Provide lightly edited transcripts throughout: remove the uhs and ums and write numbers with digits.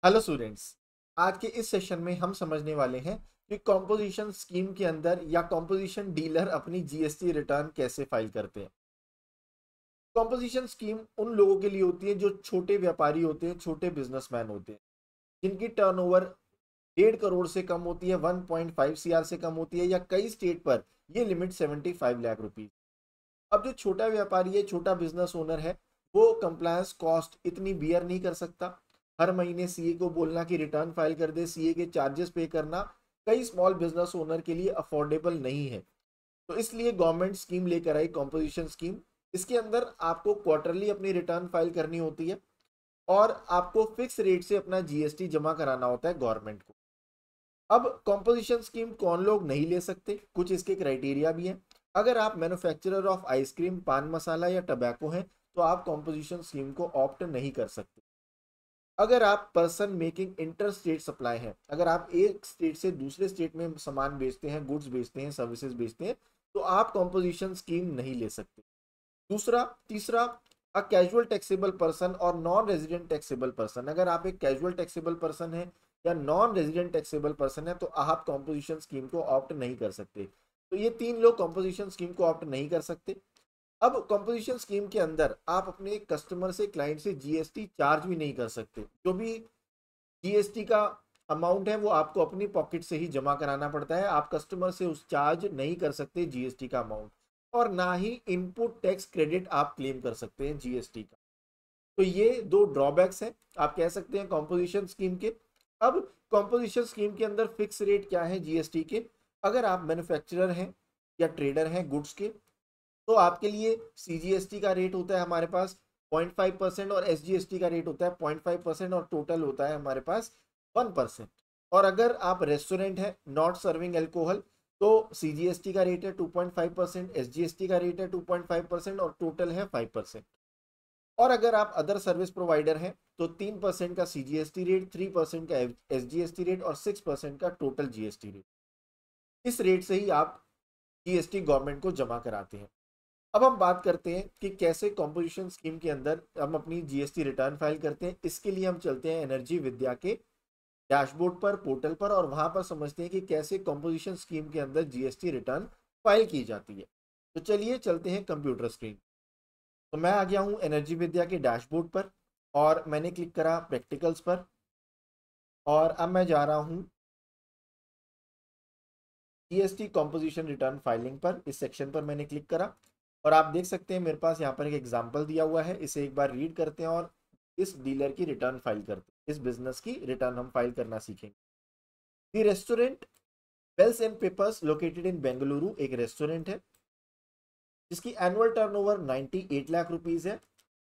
Hello students, आज के इस सेशन में हम समझने वाले हैं कि कॉम्पोजिशन स्कीम के अंदर या कॉम्पोजिशन डीलर अपनी जीएसटी रिटर्न कैसे फाइल करते हैं। कॉम्पोजिशन स्कीम उन लोगों के लिए होती है जो छोटे व्यापारी होते हैं, छोटे बिजनेसमैन होते हैं, जिनकी टर्नओवर 1.5 करोड़ से कम होती है, 1.5 CR से कम होती है, या कई स्टेट पर ये लिमिट 75 लाख रुपीज। अब जो छोटा व्यापारी है, छोटा बिजनेस ओनर है, वो कंप्लायंस कॉस्ट इतनी बियर नहीं कर सकता। हर महीने सीए को बोलना कि रिटर्न फाइल कर दे, सीए के चार्जेस पे करना कई स्मॉल बिजनेस ओनर के लिए अफोर्डेबल नहीं है। तो इसलिए गवर्नमेंट स्कीम लेकर आई कॉम्पोजिशन स्कीम। इसके अंदर आपको क्वार्टरली अपनी रिटर्न फाइल करनी होती है और आपको फिक्स रेट से अपना जीएसटी जमा कराना होता है गवर्नमेंट को। अब कॉम्पोजिशन स्कीम कौन लोग नहीं ले सकते, कुछ इसके क्राइटेरिया भी हैं। अगर आप मैन्युफैक्चरर ऑफ आइसक्रीम, पान मसाला या टबैको हैं तो आप कॉम्पोजिशन स्कीम को ऑप्ट नहीं कर सकते। अगर आप person making inter state supply हैं, अगर आप एक स्टेट से दूसरे स्टेट में सामान बेचते हैं, गुड्स बेचते हैं, सर्विसेज बेचते हैं, तो आप कॉम्पोजिशन स्कीम नहीं ले सकते। दूसरा तीसरा, अ कैजुअल टैक्सेबल पर्सन और नॉन रेजिडेंट टैक्सेबल पर्सन। अगर आप एक कैजुअल टैक्सेबल पर्सन है या नॉन रेजिडेंट टैक्सेबल पर्सन है तो आप कॉम्पोजिशन स्कीम को ऑप्ट नहीं कर सकते। तो ये तीन लोग कॉम्पोजिशन स्कीम को ऑप्ट नहीं कर सकते। अब कॉम्पोजिशन स्कीम के अंदर आप अपने कस्टमर से, क्लाइंट से जीएसटी चार्ज भी नहीं कर सकते। जो भी जीएसटी का अमाउंट है वो आपको अपनी पॉकेट से ही जमा कराना पड़ता है। आप कस्टमर से उस चार्ज नहीं कर सकते जीएसटी का अमाउंट, और ना ही इनपुट टैक्स क्रेडिट आप क्लेम कर सकते हैं जीएसटी का। तो ये दो ड्रॉबैक्स हैं, आप कह सकते हैं, कॉम्पोजिशन स्कीम के। अब कॉम्पोजिशन स्कीम के अंदर फिक्स रेट क्या है जीएसटी के? अगर आप मैन्युफैक्चरर हैं या ट्रेडर हैं गुड्स के, तो आपके लिए सीजीएसटी का रेट होता है हमारे पास 0.5% और एसजीएसटी का रेट होता है 0.5% और टोटल होता है हमारे पास 1%। और अगर आप रेस्टोरेंट है नॉट सर्विंग एल्कोहल तो सीजीएसटी का रेट है 2.5%, एसजीएसटी का रेट है 2.5% और टोटल है 5%। और अगर आप अदर सर्विस प्रोवाइडर हैं तो 3% का सीजीएसटी रेट, 3% का एसजीएसटी रेट और 6% का टोटल जीएसटी रेट। इस रेट से ही आप जीएसटी गवर्नमेंट को जमा कराते हैं। अब हम बात करते हैं कि कैसे कॉम्पोजिशन स्कीम के अंदर हम अपनी जीएसटी रिटर्न फाइल करते हैं। इसके लिए हम चलते हैं एनर्जी विद्या के डैशबोर्ड पर, पोर्टल पर, और वहां पर समझते हैं कि कैसे कॉम्पोजिशन स्कीम के अंदर जीएसटी रिटर्न फाइल की जाती है। तो चलिए चलते हैं कंप्यूटर स्क्रीन। तो मैं आ गया हूं एनर्जी विद्या के डैशबोर्ड पर और मैंने क्लिक करा प्रैक्टिकल्स पर, और अब मैं जा रहा हूं जीएसटी कॉम्पोजिशन रिटर्न फाइलिंग पर। इस सेक्शन पर मैंने क्लिक करा और आप देख सकते हैं मेरे पास यहाँ पर एक एग्जाम्पल दिया हुआ है। इसे एक बार रीड करते हैं और इस डीलर की रिटर्न फाइल करते हैं, इस बिजनेस की रिटर्न हम फाइल करना सीखेंगे। The restaurant bells and peppers located in Bengaluru एक रेस्टोरेंट है जिसकी एनुअल टर्नओवर 98 लाख रुपीज है,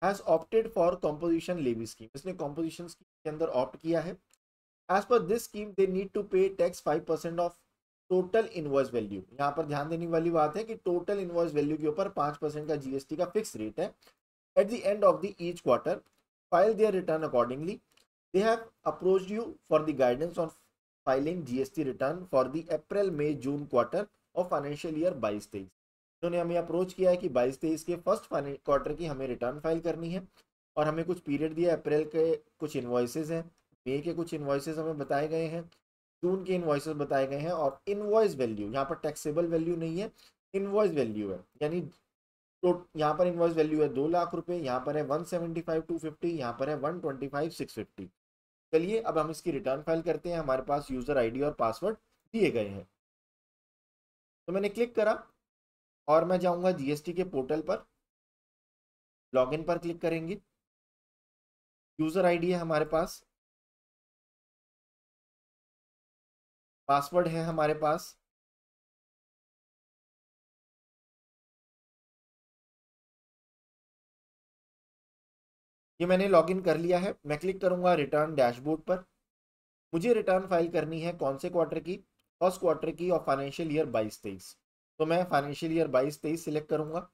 has opted for composition levy scheme. इसने कॉम्पोजिशन स्कीम के अंदर ऑप्ट किया है। As per this scheme they need to pay tax 5% of total invoice value. यहाँ पर ध्यान देने वाली बात है कि टोटल इनवॉइस वैल्यू के ऊपर 5% का जीएसटी का फिक्स रेट है। At the end of the each quarter file their return accordingly. They have approached you for the guidance on filing GST return for the April May June quarter of financial year 22-23। उन्होंने हमें approach किया है कि 22-23 के first quarter की हमें return file करनी है, और हमें कुछ पीरियड दिया। अप्रैल के कुछ इन्वॉइसेज हैं, मई के कुछ इन्वॉइसेज हमें बताए गए हैं, जून के इन्वॉइसेस बताए गए हैं। और इनवॉइस वैल्यू यहाँ पर टैक्सेबल वैल्यू नहीं है, इनवॉइस वैल्यू है। यानी तो यहाँ पर इनवॉइस वैल्यू है 2 लाख रुपए, यहाँ पर है 175,250, यहाँ पर है 125,650। चलिए अब हम इसकी रिटर्न फाइल करते हैं। हमारे पास यूजर आईडी और पासवर्ड दिए गए हैं, तो मैंने क्लिक करा और मैं जाऊंगा जीएसटी के पोर्टल पर। लॉगिन पर क्लिक करेंगे, यूजर आईडी है हमारे पास, पासवर्ड है हमारे पास। ये मैंने लॉगिन कर लिया है। मैं क्लिक करूंगा रिटर्न डैशबोर्ड पर। मुझे रिटर्न फाइल करनी है कौन से क्वार्टर की? फर्स्ट क्वार्टर की और फाइनेंशियल ईयर 22-23। तो मैं फाइनेंशियल ईयर 22-23 सिलेक्ट करूंगा,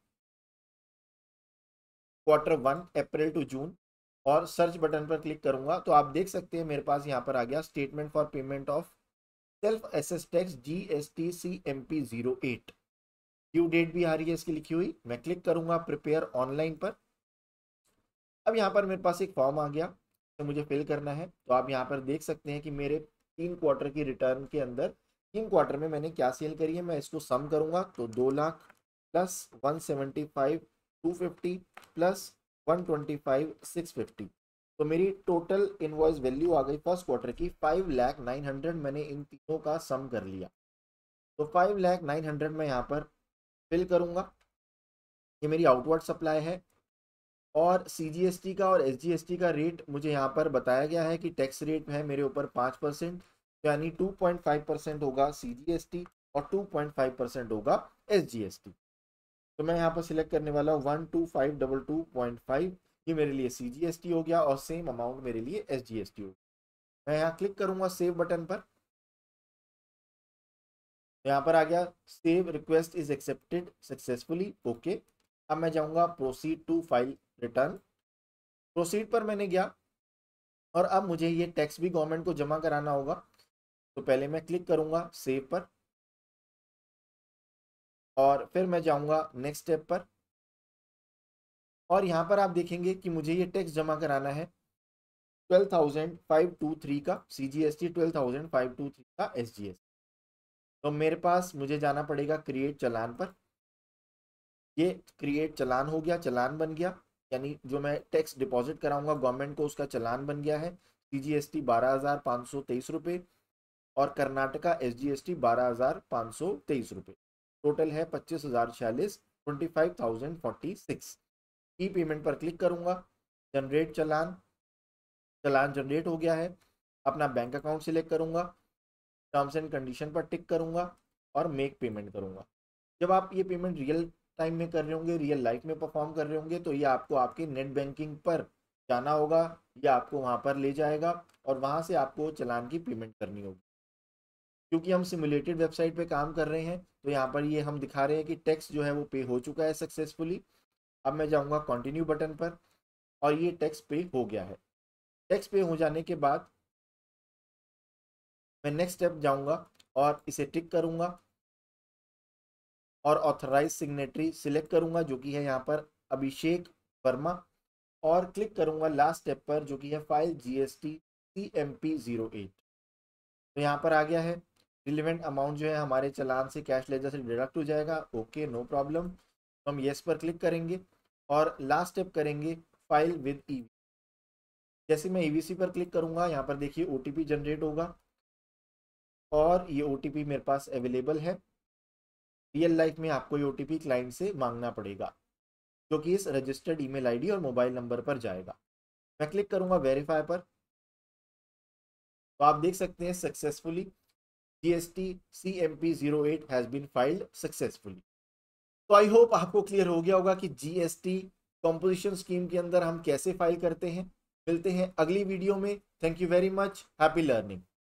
Q1 अप्रैल टू जून, और सर्च बटन पर क्लिक करूंगा तो आप देख सकते हैं मेरे पास यहाँ पर आ गया statement for payment of self assess tax GST CMP 08। Due date भी आ रही है इसकी लिखी हुई। मैं क्लिक करूंगा प्रिपेयर ऑनलाइन पर। अब यहाँ पर मेरे पास एक फॉर्म आ गया तो मुझे फिल करना है। तो आप यहाँ पर देख सकते हैं कि मेरे 3 क्वार्टर की रिटर्न के अंदर 3 क्वार्टर में मैंने क्या सेल करी है। मैं इसको सम करूंगा तो 2 लाख प्लस 175 250 प्लस 125 650, तो मेरी टोटल इनवॉइस वैल्यू आ गई फर्स्ट क्वार्टर की 5,09,000। मैंने इन तीनों का सम कर लिया, तो 5,09,000 मैं यहाँ पर फिल करूंगा। ये मेरी आउटवर्ड सप्लाई है और CGST का और SGST का रेट मुझे यहाँ पर बताया गया है कि टैक्स रेट है मेरे ऊपर 5%, यानी 2.5% होगा CGST और 2.5% होगा SGST। तो मैं यहाँ पर सिलेक्ट करने वाला हूँ 12522.5, ये मेरे लिए CGST हो गया और सेम अमाउंट मेरे लिए SGST हो गया। मैं यहाँ क्लिक करूँगा सेव बटन पर, यहाँ पर आ गया save request is accepted successfully, okay. अब मैं जाऊँगा proceed to file return, proceed पर मैंने गया और अब मुझे ये टैक्स भी गवर्नमेंट को जमा कराना होगा। तो पहले मैं क्लिक करूँगा सेव पर और फिर मैं जाऊँगा नेक्स्ट स्टेप पर, और यहाँ पर आप देखेंगे कि मुझे ये टैक्स जमा कराना है 12,523 का CGST, 12,523 का SGST। तो मेरे पास मुझे जाना पड़ेगा क्रिएट चालान पर। ये क्रिएट चालान हो गया, चालान बन गया, यानी जो मैं टैक्स डिपॉजिट कराऊंगा गवर्नमेंट को उसका चालान बन गया है। CGST 12,523 रुपये और कर्नाटका SGST 12,523 रुपये, टोटल है 25,046 25,046। ई पेमेंट पर क्लिक करूंगा, जनरेट चालान, चालान जनरेट हो गया है। अपना बैंक अकाउंट सिलेक्ट करूंगा, टर्म्स एंड कंडीशन पर टिक करूंगा और मेक पेमेंट करूंगा। जब आप ये पेमेंट रियल टाइम में कर रहे होंगे, रियल लाइफ में परफॉर्म कर रहे होंगे, तो ये आपको आपके नेट बैंकिंग पर जाना होगा या आपको वहाँ पर ले जाएगा और वहाँ से आपको चालान की पेमेंट करनी होगी। क्योंकि हम सिमुलेटेड वेबसाइट पे काम कर रहे हैं तो यहाँ पर ये हम दिखा रहे हैं कि टैक्स जो है वो पे हो चुका है सक्सेसफुली। अब मैं जाऊँगा कंटिन्यू बटन पर और ये टैक्स पे हो गया है। टैक्स पे हो जाने के बाद मैं नेक्स्ट स्टेप जाऊँगा और इसे टिक करूँगा और ऑथराइज सिग्नेटरी सिलेक्ट करूंगा जो कि है यहाँ पर अभिषेक वर्मा, और क्लिक करूंगा लास्ट स्टेप पर जो कि है फाइल GST CMP08। तो यहाँ पर आ गया है, रिलेवेंट अमाउंट जो है हमारे चालान से कैश लेजर से डिडक्ट हो जाएगा, ओके नो प्रॉब्लम। तो हम येस पर क्लिक करेंगे और लास्ट स्टेप करेंगे फाइल विद EVC। जैसे मैं EVC पर क्लिक करूंगा यहाँ पर देखिए OTP जनरेट होगा और ये OTP मेरे पास अवेलेबल है। रियल लाइफ में आपको ये OTP क्लाइंट से मांगना पड़ेगा जो कि इस रजिस्टर्ड ईमेल आईडी और मोबाइल नंबर पर जाएगा। मैं क्लिक करूंगा वेरीफाई पर, तो आप देख सकते हैं successfully GST CMP08 has been filed successfully. तो आई होप आपको क्लियर हो गया होगा कि GST कॉम्पोजिशन स्कीम के अंदर हम कैसे फाइल करते हैं। मिलते हैं अगली वीडियो में। Thank you very much, happy learning.